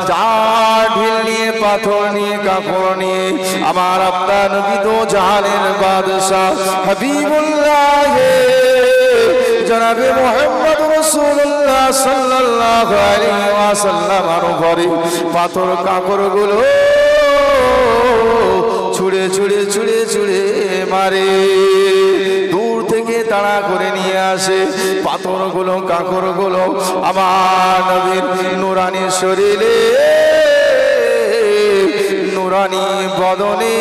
Speaker 1: চার ঢিল নিয়ে পাথর নিয়ে কাপড় নিয়ে আমার আপনার নবী তো জাহানের বাদশাহ হাবিবুল্লাহ জনাবে মুহাম্মদ রাসূলুল্লাহ সাল্লাল্লাহু আলাইহি ওয়াসাল্লামের উপরে পাথর কাপড়গুলো ছুঁড়ে ছুঁড়ে ছুঁড়ে ছুঁড়ে মারে। দূর থেকে তাড়া করে নিয়ে আসে পাথরগুলো কাপড়গুলো আমার নবীর নূরানি শরীরে নুরানি বদনে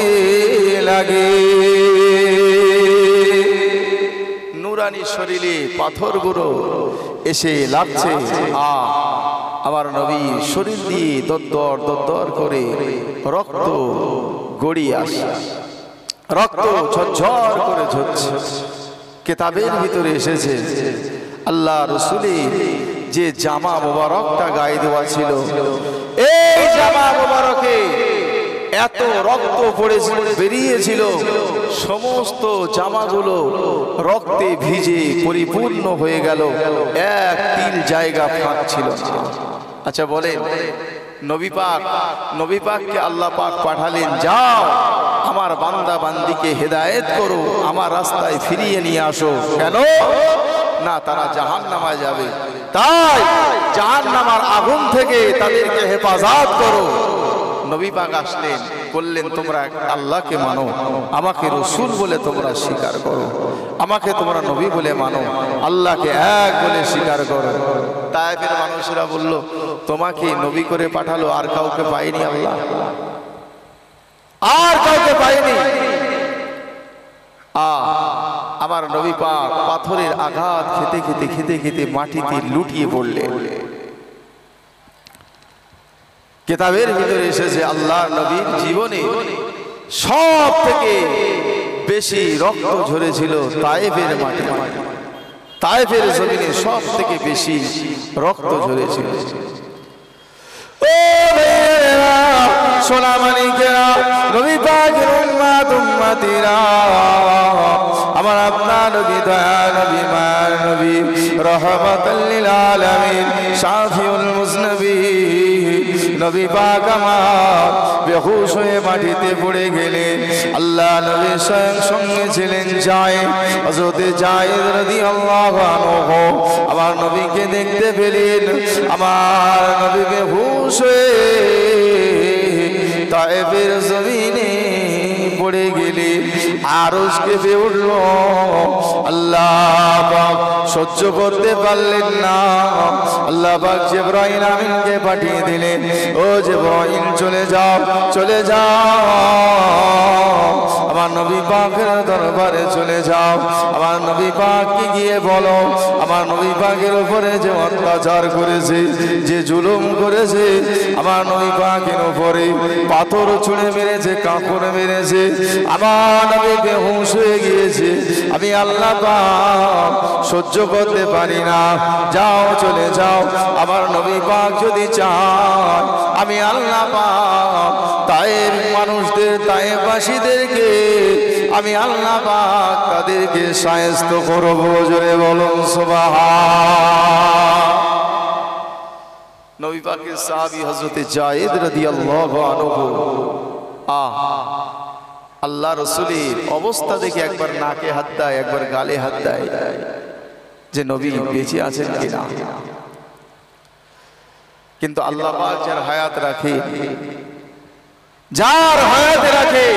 Speaker 1: লাগে। নুরানি শরীরে পাথরগুলো এসে লাগছে, আমার নবী শরীর দিয়ে দরদর দরদর করে রক্ত গড়িয়ে আসে, রক্ত ঝরঝর করে ঝরছে। কিতাবের ভিতরে এসেছে আল্লাহ রাসূলের যে জামা মোবারকটা গায়ে দেওয়া ছিল, এই জামা মোবারকে এত রক্ত পড়েছিল, বেরিয়েছিল, সমস্ত জামাগুলো রক্তে ভিজে পরিপূর্ণ হয়ে গেল, এক তিল জায়গা ফাঁক ছিল না। আচ্ছা বলেন, নবী পাককে আল্লাহ পাক পাঠালেন, যাও আমার বান্দা বান্দিকে হেদায়েত করো, আমার রাস্তায় ফিরিয়ে নিয়ে আসো। কেন না? তারা জাহান্নামে যাবে, তাই জাহান্নামের আগুন থেকে তাদেরকে হেফাজত করো। নবী পাক আসলেন, বললেন তোমরা আল্লাহকে মানো, আমাকে রসুল বলে তোমরা স্বীকার করো, আমাকে তোমরা নবী বলে মানো, আল্লাহকে এক বলে স্বীকার করো। তায়েফের মানুষেরা বলল, তোমাকে নবী করে পাঠালো, আর কাউকে পাইনি আল্লাহ, আর কাউকে পাইনি। আমার নবী পাক পাথরের আঘাত খেতে খেতে খেতে খেতে মাটিতে লুটিয়ে পড়লেন। কিতাবের ভিতরে এসেছে আল্লাহর নবীর জীবনে সব থেকে বেশি রক্ত ঝরেছিল তায়েফের মাটি, তায়েফের জমিনে সব থেকে বেশি রক্ত ঝরেছিল। ও ভাইয়েরা, সোনা মানিকেরা, নবী পাকের উম্মত উম্মতিরা, আমার আপনার নবী, দয়া নবী, মায়ার নবী, রহমাতাল লিল আলামিন, শাফিউল মুজনবিন, নবী পাক আমার বেহুশ হয়ে মাটিতে পড়ে গেলেন। আল্লাহ নবী স্বয়ং সঙ্গে ছিলেন যায়েদ, হযরতে যায়েদ রাদিয়াল্লাহু আনহু আমার নবীকে দেখতে পেলেন। আমার নবী বেহুশ হয়ে তায়েফের জমিনে পড়ে গেলেন, আরশ কেঁপে উঠল। আল্লাহ পাক সহ্য করতে পারলেন না, আল্লাহ পাক জিবরাইল আমিনকে পাঠিয়ে দিলেন, ও জিবরাইল চলে যাও, চলে যাও, আমার নবী পাকের দরবারে চলে যাও, আমার নবী পাককে গিয়ে বলো, আমার নবী পাকের উপরে যে অত্যাচার করেছে, যে জুলুম করেছে, আমার নবী পাকের উপরে পাথর ছুঁড়ে মেরেছে, কাপড় মেরেছে, আমার নবী বেহুশ হয়ে গিয়েছে, আমি আল্লাহ পাক সহ্য করতে পারি না, যাও চলে যাও। আমার নবী পাক যদি চান, আমি আল্লাহ পাক তায়েফ মানুষদের, তায়েফবাসীদেরকে আমি আল্লাহ পাক তাদেরকে শায়েস্ত করব। জোরে বলুন সুবহান। নবী পাকের সাহাবী হযরতে যায়েদ রাদিয়াল্লাহু আনহু আল্লাহ রাসূলের অবস্থা দেখে একবার নাকে হাত দেয়, একবার গালে হাত দেয়, যে নবী বেঁচে আছেন কিনা। কিন্তু আল্লাহ পাক যার হায়াত রাখে, যার হায়াত রাখে,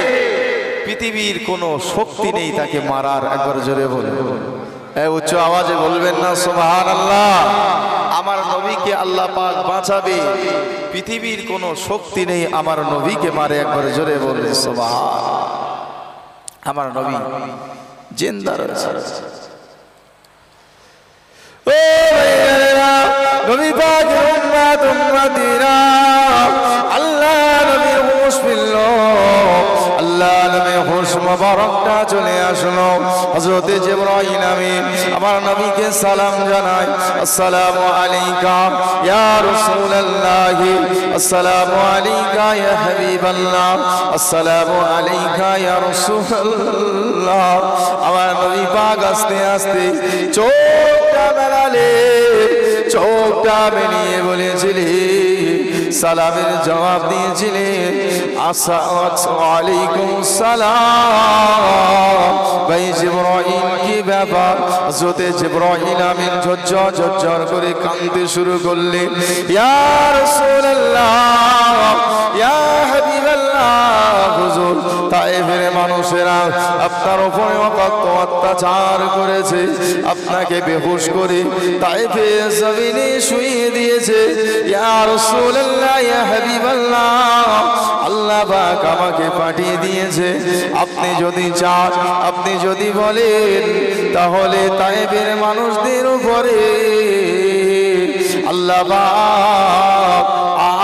Speaker 1: পৃথিবীর কোনো শক্তি নেই তাকে মারার। একবার জোরে বলুন, উচ্চ আওয়াজে বলবেন না সুবহানাল্লাহ। আমার নবীকে আল্লাহ পাক বাঁচাবে, পৃথিবীর কোনো শক্তি নেই আমার নবীকে মারে। একবার জোরে বলবেন সুবহান। আমার নবী জিন্দা রয়েছে। ও ভাইয়েরা, নবী পাকের উম্মত উম্মতিরা, আল্লাহ নবীর হুঁশ ফিরল, আল্লাহ নবীর হুঁশ মুবারকটা চলে আসলো। হযরতে জিবরাইল আমিন আমার নবীকে সালাম জানায়, আসসালামু আলাইকা ইয়া রাসূলুল্লাহ, আসসালামু আলাইকা ইয়া হাবিবাল্লাহ, আসসালামু আলাইকা ইয়া রাসূলুল্লাহ। আমার নবী পাক আস্তে আস্তে চোখটা মেলালে, চোখটা মেলিয়ে বলেছিলেন, সালামের জবাব দিয়েছিলেন, আসসালামু সালাম। ভাই জিবরাইল কি ব্যাপার? হযরতে জিবরাইল আমিন ঝরঝর ঝরঝর করে কাঁদতে শুরু করলেন, ইয়া রাসূলুল্লাহ, ইয়া হাবিবাল্লাহ, হুজুর তায়েফের মানুষেরা আপনার উপরে কত অত্যাচার করেছে, আপনাকে বেহুশ করে তায়েফের জমিনে শুইয়ে দিয়েছে। ইয়া রাসূলুল্লাহ, ইয়া হাবিবাল্লাহ, আল্লাহ আল্লাহ পাক আমাকে পাঠিয়ে দিয়েছে। আপনি যদি চান, আপনি যদি বলেন, তাহলে তায়েফের মানুষদের উপরে আল্লাহ পাক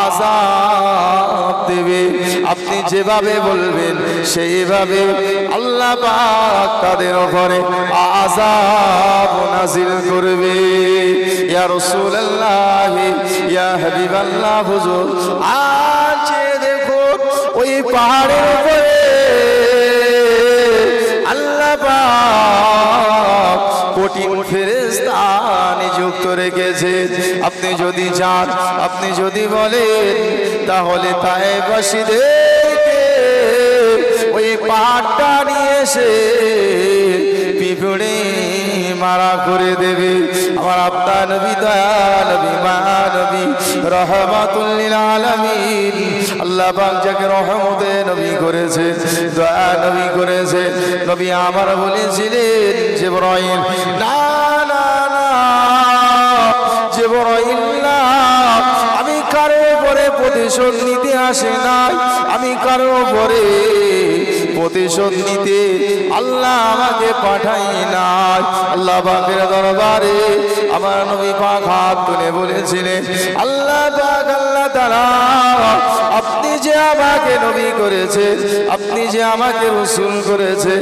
Speaker 1: আযাব দেবে। আপনি যেভাবে বলবেন সেইভাবে আল্লাহ পাক তাদের উপরে আযাব নাযিল করবে। ইয়া রাসূলুল্লাহ, ইয়া হাবিবাল্লাহ, হুজুর আজ দেখুন ওই পাহাড়ের উপরে আল্লাহ পাক কঠিন ফেরেশতা নিযুক্ত রেখেছে। আপনি যদি চান, আপনি যদি বলেন, তাহলে তায়েফবাসীদেরকে ওই পাহাড়টা নিয়ে এসে পিঁপড়ে মারা করে দেবে। আমার আপনার নবী, দয়াল নবী, মানবী, রহমাতুল লিল আলামিন, আল্লাহ পাক যাকে রহমতে নবী করেছে, দয়া নবী করেছে, নবী আমার বলেছিলেন, জিবরাইল না না না, জিবরাইল না, আমি কারো উপরে প্রতিশোধ নিতে আসে নাই, আমি কারো উপরে প্রতিশোধ নিতে আল্লাহ আমাকে পাঠাই নাই। আল্লাহ পাকের দরবারে আমার নবী পাক হাত তুলে বলেছিলেন, আল্লাহ পাক, আল্লাহ তাআলা, আপনি যে আমাকে নবী করেছে, আপনি যে আমাকে রাসূল করেছে,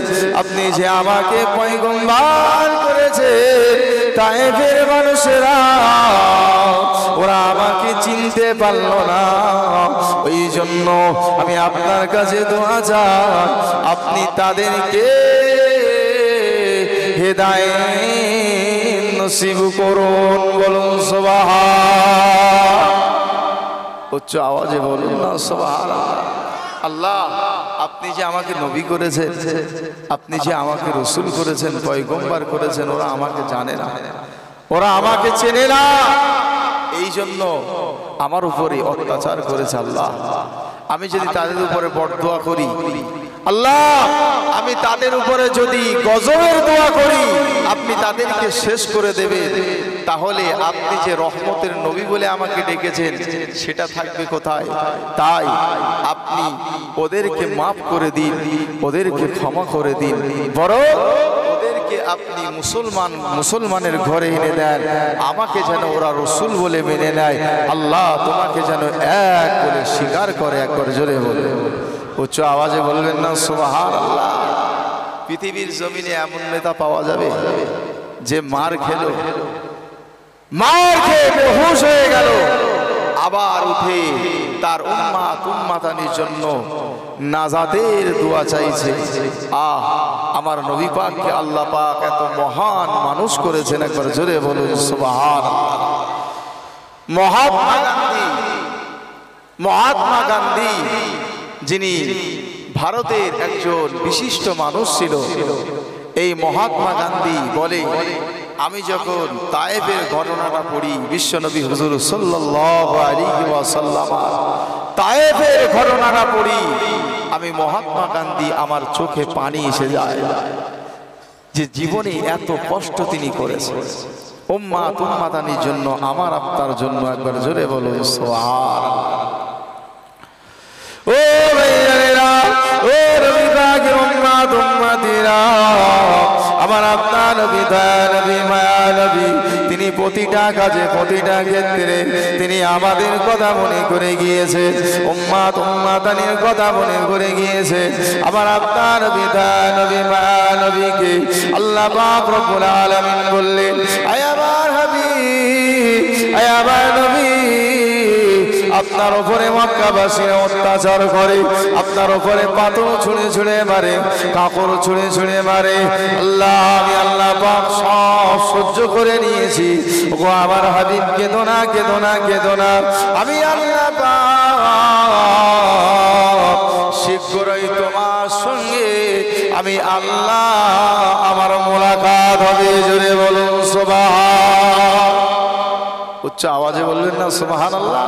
Speaker 1: আপনি যে আমাকে পয়গম্বর করেছে, তায়েফের মানুষেরা ওরা আমাকে চিনতে পারলো না। ওই জন্য আমি আপনার কাছে দোয়া চাই, আপনি তাদেরকে হেদায়েত নসিব করুন। বলুন সুবহান, উচ্চ আওয়াজে বলুন না সুবহানাল্লাহ। আল্লাহ, আপনি যে আমাকে নবী করেছেন, আপনি যে আমাকে রাসূল করেছেন, পয়গম্বর করেছেন, ওরা আমাকে জানে না, ওরা আমাকে চেনে না, এই জন্য আমার উপরে অত্যাচার করেছে। আল্লাহ, আমি যদি তাদের উপরে বরদোয়া করি, আল্লাহ, আমি তাদের উপরে যদি গজবের দোয়া করি, আপনি তাদেরকে শেষ করে দেবেন, তাহলে আপনি যে রহমতের নবী বলে আমাকে ডেকেছেন সেটা থাকবে কোথায়? তাই আপনি ওদেরকে মাফ করে দিন, ওদেরকে ক্ষমা করে দিন, বরং ওদেরকে আপনি মুসলমানের ঘরে এনে দেন, আমাকে যেন ওরা রাসূল বলে মেনে নেয়। আল্লাহ তোমাকে যেন এক বলে স্বীকার করে। একবার জোরে বলে, উচ্চ আওয়াজে বলবেন না সুবহানাল্লাহ। পৃথিবীর জমিনে এমন নেতা পাওয়া যাবে যে মার খেলো, মার খেয়ে বেহুশ হয়ে গেল, আবার উঠে তার উম্মাতানির জন্য নাজাতের দোয়া চাইছে। আমার নবী পাককে আল্লাহ পাক এত মহান মানুষ করেছেন। একবার জোরে বলুন সুবহানাল্লাহ। মহাত্মা গান্ধী যিনি ভারতের একজন বিশিষ্ট মানুষ ছিল, এই মহাত্মা গান্ধী বলে, আমি যখন তায়েফের ঘটনাটা পড়ি, বিশ্বনবী হুজুর সাল্লাল্লাহু আলাইহি ওয়াসাল্লাম তায়েফের ঘটনাটা পড়ি, আমি মহাত্মা গান্ধী আমার চোখে পানি এসে যায় যে জীবনে এত কষ্ট তিনি করেছেন উম্মাতানির জন্য, আমার আপনার জন্য। একবার জোরে বলুন সুবহানাল্লাহ। ও ভাইয়েরা, ও নবী পাকের উম্মাতিরা, আমার আপনার নবী, দয়াল নবী, মায়া নবী, তিনি প্রতিটা কাজে, প্রতিটা ক্ষেত্রে তিনি আমাদের কথা মনে করে গিয়েছে, উম্মাতানির কথা মনে করে গিয়েছে। আমার আপনার নবী, দয়াল নবী, মায়া নবীকে আল্লাহ পাক রব্বুল আলামিন বললেন, আয় আমার হাবিব, আয় আমার নবী, আপনার উপরে মক্কাবাসীরা অত্যাচার করে, আপনার উপরে পাথর ছুঁড়ে ছুঁড়ে মারে, কাপড় ছুঁড়ে ছুঁড়ে মারে। আল্লাহ, আমি আল্লাহ পাক সব সহ্য করে নিয়েছি। ও আমার হাবিব, কেঁদো না, কেঁদো না, কেঁদো না, আমি আল্লাহ পাক শীঘ্রই তোমার সঙ্গে আমি আল্লাহ আমার মোলাকাত হবে। জোরে বলুন সুবহান, উচ্চ আওয়াজে বলবেন না সুবহানাল্লাহ।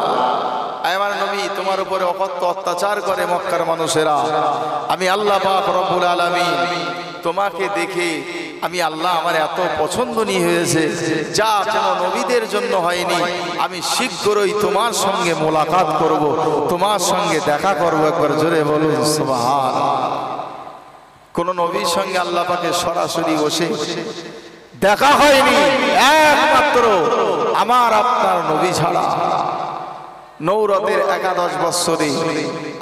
Speaker 1: আমার নবী, তোমার উপরে অকথ্য অত্যাচার করে মক্কার মানুষেরা, আমি আল্লাহ পাক রব্বুল আলামিন তোমাকে দেখে আমি আল্লাহ আমার এত পছন্দনীয় হয়েছে, যা কোনো নবীদের জন্য হয়নি। আমি শীঘ্রই তোমার সঙ্গে মোলাকাত করব, তোমার সঙ্গে দেখা করব। একবার জোরে বলুন সুবহানাল্লাহ। কোন নবীর সঙ্গে আল্লাহ পাকে সরাসরি বসে দেখা হয়নি, একমাত্র আমার আপনার নবী ছাড়া। নৌরতের 11 বৎসরে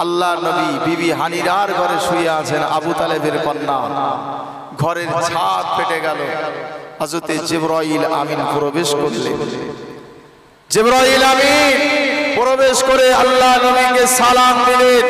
Speaker 1: আল্লাহ নবী বিবি হানিরার ঘরে শুয়ে আছেন, আবু তালেবের কন্যা। ঘরের ছাদ ফেটে গেল, হযরতে জিবরাইল আমিন প্রবেশ করলেন। জিবরাইল আমিন প্রবেশ করে আল্লাহ নবীকে সালাম দিলেন।